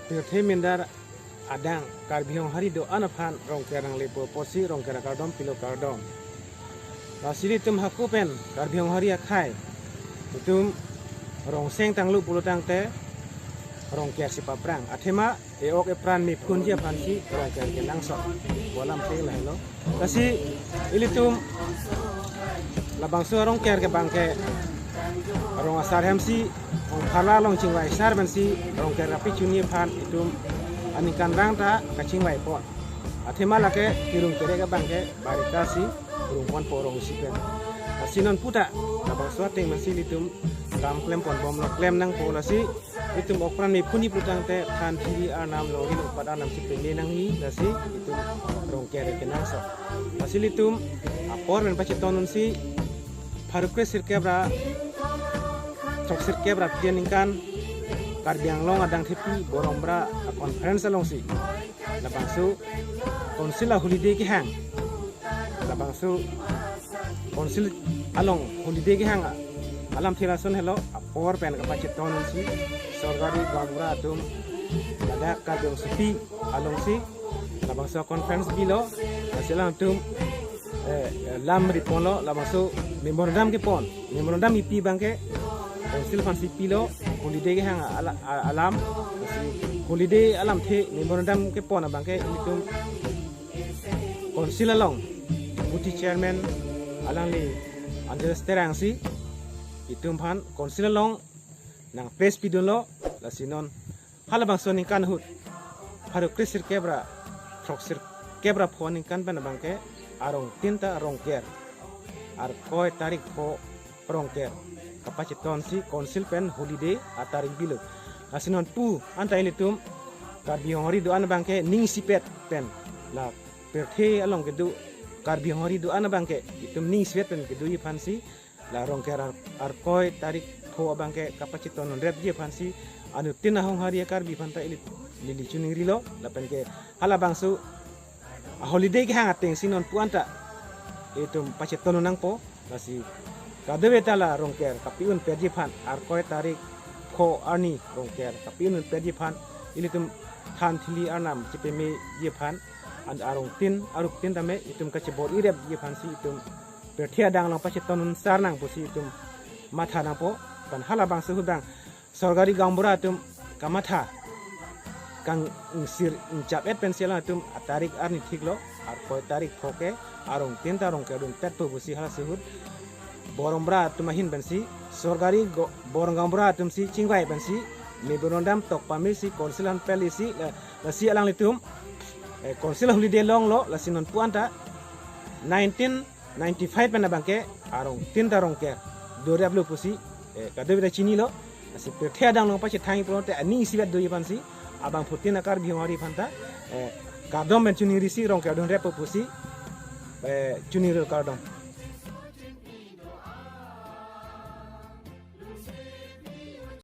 Pirte mindar adang karbiong hari do anaphan rong kerang lepo posi rong kera kardom pilo kardom. Rasili tum hakupen karbiong hari akai. Itum rong seng tanglu puluh tang te rong ker si paprang. Athema eok epran mi pun dia pansi rong ker ke langsok. Walam te lah lo. Kasi ilitum labang so rong ker ke bangke rong asar hamsi rong phala long chingwai sar bansi rong ker rapi chuni phan itum anikan rang ta kaching wai po athema lake kirung tere ka bangke barika si rung pon porong sipen asinon puta labang swateng masih litum kam klem pon bom no klem nang po lasi litum okran mi puni putang te than tiri anam login upada nam si pene nang hi lasi litum rong kere kenang so masih litum apor men pachitonun si parukre sirkebra tok sirkebra tianingkan karbiang long adang tipi borombra conference along si labangsu konsil holiday ki hang labangsu konsil along holiday ki hang alam thirason hello apor pen ka pachet tonon si sorgari gambra tum ada karbiang sepi along si labangsu conference bilo asilam tum lam ripono labangsu memorandum ki pon memorandum ipi bangke konsil fansi pilo holiday ke hang alam holiday alam the memorandum ke pon abang ke itu konsil along deputy chairman alang li understand si itu phan konsil along nang press pidon lo la sinon hala bang soni kan hut haru krisir kebra proxir kebra phone kan ban bang ke arong tinta rong ker ar koi tarik ko rong ker kapaciton si konsil pen holiday ataring bilo asinon pu antai litum karbiong hari do an bangke ning sipet pen la perthe along ke du karbiong hari do an bangke itum ning sipet pen ke du fansi la rong kerar ar koi tarik pho bangke kapaciton rep je fansi anu tina hong hari karbi fanta ilit lili chuning rilo la pen ke hala bangsu holiday ke hang ateng sinon pu anta itum paciton nang po lasi kadebe tala rongker kapiun perji phan ar koi tarik ko ani rongker kapiun perji phan ilitum than thili anam chipeme ye phan and arong tin aruk tin tame itum kache bor irep ye phan si itum perthia dang lang pache tonun sarnang posi itum matha nang po pan hala bang su hudang sorgari gambura itum kamatha kang sir chapet pensiala itum atarik arni thiklo ar koi tarik phoke arong tin ta rongker dun pet po posi hala suhud borombra tumahin bansi sorgari borongambra tumsi chingwai bansi memorandum tok pamisi konsilan pelisi la si alang litum konsil holiday long lo la sinon puanta 1995 pena bangke arong tinta rongke doriablu pusi kadebe chini lo asi perthia dang long pache thang pro te ani sibet doi bansi abang putina kar bihari phanta kadom men chuni risi rongke don rep pusi chuni ro kardom